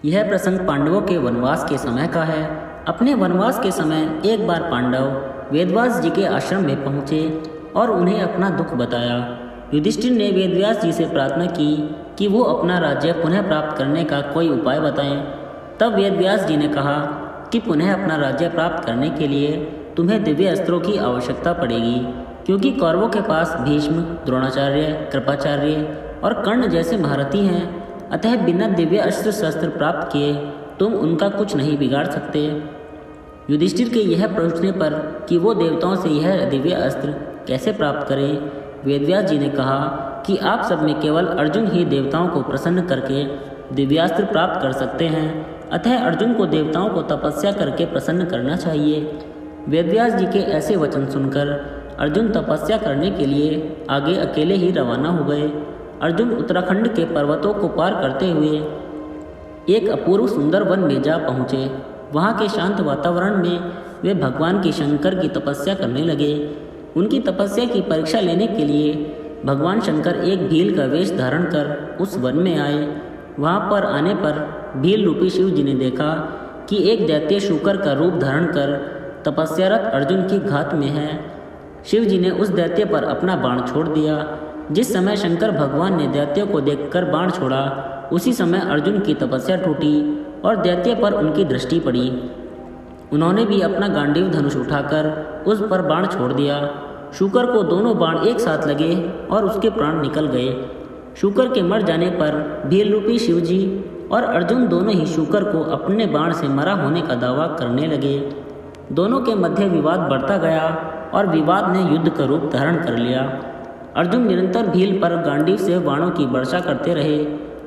यह प्रसंग पांडवों के वनवास के समय का है। अपने वनवास के समय एक बार पांडव वेदव्यास जी के आश्रम में पहुँचे और उन्हें अपना दुख बताया। युधिष्ठिर ने वेदव्यास जी से प्रार्थना की कि वो अपना राज्य पुनः प्राप्त करने का कोई उपाय बताएं। तब वेदव्यास जी ने कहा कि पुनः अपना राज्य प्राप्त करने के लिए तुम्हें दिव्य अस्त्रों की आवश्यकता पड़ेगी, क्योंकि कौरवों के पास भीष्म, द्रोणाचार्य, कृपाचार्य और कर्ण जैसे महारथी हैं। अतः बिना दिव्य अस्त्र शस्त्र प्राप्त किए तुम उनका कुछ नहीं बिगाड़ सकते। युधिष्ठिर के यह पूछने पर कि वो देवताओं से यह दिव्य अस्त्र कैसे प्राप्त करें, वेदव्यास जी ने कहा कि आप सब में केवल अर्जुन ही देवताओं को प्रसन्न करके दिव्यास्त्र प्राप्त कर सकते हैं। अतः अर्जुन को देवताओं को तपस्या करके प्रसन्न करना चाहिए। वेदव्यास जी के ऐसे वचन सुनकर अर्जुन तपस्या करने के लिए आगे अकेले ही रवाना हो गए। अर्जुन उत्तराखंड के पर्वतों को पार करते हुए एक अपूर्व सुंदर वन में जा पहुँचे। वहाँ के शांत वातावरण में वे भगवान की शंकर की तपस्या करने लगे। उनकी तपस्या की परीक्षा लेने के लिए भगवान शंकर एक भील का वेश धारण कर उस वन में आए। वहाँ पर आने पर भील रूपी शिव जी ने देखा कि एक दैत्य शूकर का रूप धारण कर तपस्यारत अर्जुन की घात में है। शिव जी ने उस दैत्य पर अपना बाण छोड़ दिया। जिस समय शंकर भगवान ने दैत्य को देखकर बाण छोड़ा, उसी समय अर्जुन की तपस्या टूटी और दैत्य पर उनकी दृष्टि पड़ी। उन्होंने भी अपना गांडीव धनुष उठाकर उस पर बाण छोड़ दिया। शूकर को दोनों बाण एक साथ लगे और उसके प्राण निकल गए। शूकर के मर जाने पर भील रूपी शिवजी और अर्जुन दोनों ही शूकर को अपने बाण से मरा होने का दावा करने लगे। दोनों के मध्य विवाद बढ़ता गया और विवाद ने युद्ध का रूप धारण कर लिया। अर्जुन निरंतर भील पर गांडीव से बाणों की वर्षा करते रहे,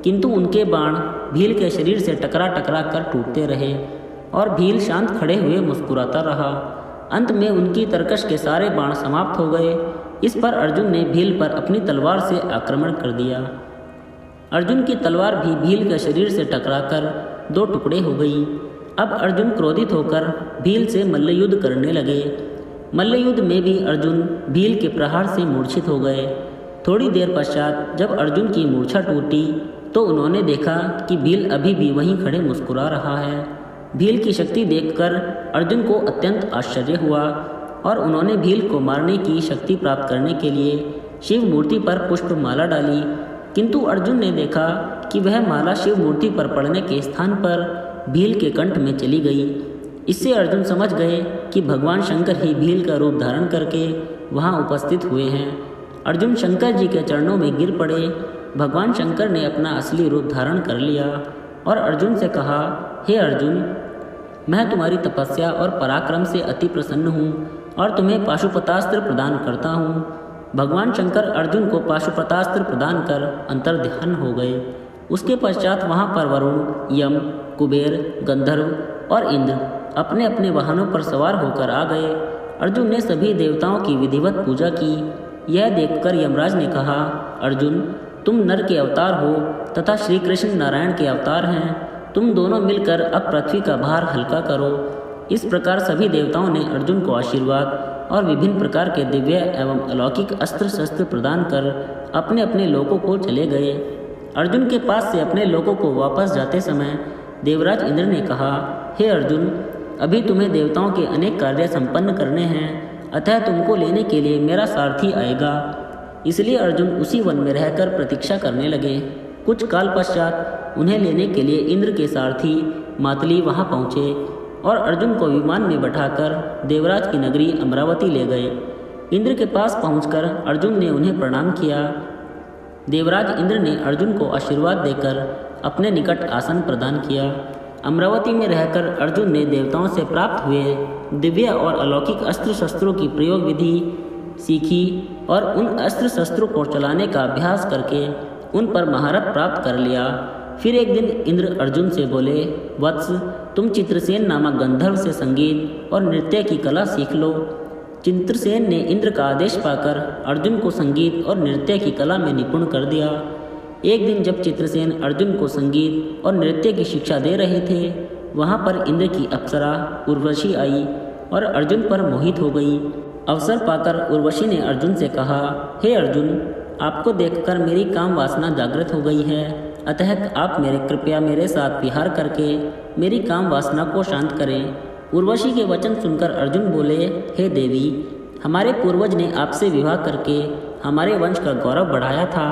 किंतु उनके बाण भील के शरीर से टकरा टकरा कर टूटते रहे और भील शांत खड़े हुए मुस्कुराता रहा। अंत में उनकी तरकश के सारे बाण समाप्त हो गए। इस पर अर्जुन ने भील पर अपनी तलवार से आक्रमण कर दिया। अर्जुन की तलवार भी भील के शरीर से टकराकर दो टुकड़े हो गई। अब अर्जुन क्रोधित होकर भील से मल्लयुद्ध करने लगे। मल्लयुद्ध में भी अर्जुन भील के प्रहार से मूर्छित हो गए। थोड़ी देर पश्चात जब अर्जुन की मूर्छा टूटी तो उन्होंने देखा कि भील अभी भी वहीं खड़े मुस्कुरा रहा है। भील की शक्ति देखकर अर्जुन को अत्यंत आश्चर्य हुआ और उन्होंने भील को मारने की शक्ति प्राप्त करने के लिए शिव मूर्ति पर पुष्प माला डाली, किंतु अर्जुन ने देखा कि वह माला शिव मूर्ति पर पड़ने के स्थान पर भील के कंठ में चली गई। इससे अर्जुन समझ गए कि भगवान शंकर ही भील का रूप धारण करके वहाँ उपस्थित हुए हैं। अर्जुन शंकर जी के चरणों में गिर पड़े। भगवान शंकर ने अपना असली रूप धारण कर लिया और अर्जुन से कहा, हे अर्जुन, मैं तुम्हारी तपस्या और पराक्रम से अति प्रसन्न हूँ और तुम्हें पाशुपतास्त्र प्रदान करता हूँ। भगवान शंकर अर्जुन को पाशुपतास्त्र प्रदान कर अंतर्ध्यान हो गए। उसके पश्चात वहाँ पर वरुण, यम, कुबेर, गंधर्व और इंद्र अपने अपने वाहनों पर सवार होकर आ गए। अर्जुन ने सभी देवताओं की विधिवत पूजा की। यह देखकर यमराज ने कहा, अर्जुन, तुम नर के अवतार हो तथा श्री कृष्ण नारायण के अवतार हैं। तुम दोनों मिलकर अब पृथ्वी का भार हल्का करो। इस प्रकार सभी देवताओं ने अर्जुन को आशीर्वाद और विभिन्न प्रकार के दिव्य एवं अलौकिक अस्त्र शस्त्र प्रदान कर अपने अपने लोकों को चले गए। अर्जुन के पास से अपने लोकों को वापस जाते समय देवराज इंद्र ने कहा, हे अर्जुन, अभी तुम्हें देवताओं के अनेक कार्य संपन्न करने हैं, अतः तुमको लेने के लिए मेरा सारथी आएगा। इसलिए अर्जुन उसी वन में रहकर प्रतीक्षा करने लगे। कुछ काल पश्चात उन्हें लेने के लिए इंद्र के सारथी मातली वहां पहुंचे और अर्जुन को विमान में बैठाकर देवराज की नगरी अमरावती ले गए। इंद्र के पास पहुंचकर अर्जुन ने उन्हें प्रणाम किया। देवराज इंद्र ने अर्जुन को आशीर्वाद देकर अपने निकट आसन प्रदान किया। अमरावती में रहकर अर्जुन ने देवताओं से प्राप्त हुए दिव्य और अलौकिक अस्त्र शस्त्रों की प्रयोग विधि सीखी और उन अस्त्र शस्त्रों को चलाने का अभ्यास करके उन पर महारत प्राप्त कर लिया। फिर एक दिन इंद्र अर्जुन से बोले, वत्स, तुम चित्रसेन नामक गंधर्व से संगीत और नृत्य की कला सीख लो। चित्रसेन ने इंद्र का आदेश पाकर अर्जुन को संगीत और नृत्य की कला में निपुण कर दिया। एक दिन जब चित्रसेन अर्जुन को संगीत और नृत्य की शिक्षा दे रहे थे, वहाँ पर इंद्र की अप्सरा उर्वशी आई और अर्जुन पर मोहित हो गई। अवसर पाकर उर्वशी ने अर्जुन से कहा, हे अर्जुन, आपको देखकर मेरी काम वासना जागृत हो गई है। अतः आप कृपया मेरे साथ विहार करके मेरी काम वासना को शांत करें। उर्वशी के वचन सुनकर अर्जुन बोले, हे देवी, हमारे पूर्वज ने आपसे विवाह करके हमारे वंश का गौरव बढ़ाया था,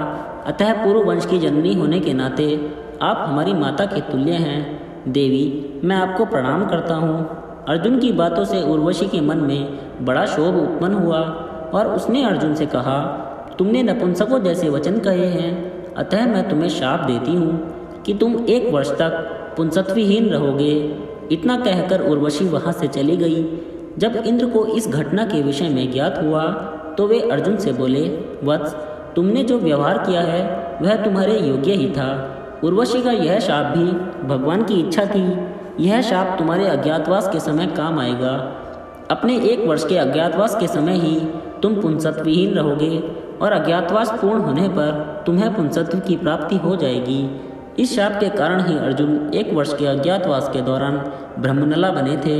अतः पूर्व वंश की जननी होने के नाते आप हमारी माता के तुल्य हैं। देवी, मैं आपको प्रणाम करता हूँ। अर्जुन की बातों से उर्वशी के मन में बड़ा क्षोभ उत्पन्न हुआ और उसने अर्जुन से कहा, तुमने नपुंसकों जैसे वचन कहे हैं, अतः मैं तुम्हें शाप देती हूँ कि तुम 1 वर्ष तक पुंसत्वहीन रहोगे। इतना कहकर उर्वशी वहाँ से चली गई। जब इंद्र को इस घटना के विषय में ज्ञात हुआ तो वे अर्जुन से बोले, वत्स, तुमने जो व्यवहार किया है वह तुम्हारे योग्य ही था। उर्वशी का यह शाप भी भगवान की इच्छा थी। यह शाप तुम्हारे अज्ञातवास के समय काम आएगा। अपने 1 वर्ष के अज्ञातवास के समय ही तुम पुंसत्वहीन रहोगे और अज्ञातवास पूर्ण होने पर तुम्हें पुंसत्व की प्राप्ति हो जाएगी। इस शाप के कारण ही अर्जुन 1 वर्ष के अज्ञातवास के दौरान ब्रह्मनला बने थे।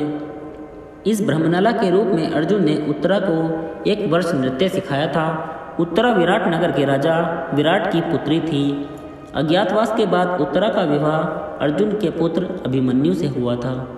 इस ब्रह्मनला के रूप में अर्जुन ने उत्तरा को 1 वर्ष नृत्य सिखाया था। उत्तरा विराट नगर के राजा विराट की पुत्री थी। अज्ञातवास के बाद उत्तरा का विवाह अर्जुन के पुत्र अभिमन्यु से हुआ था।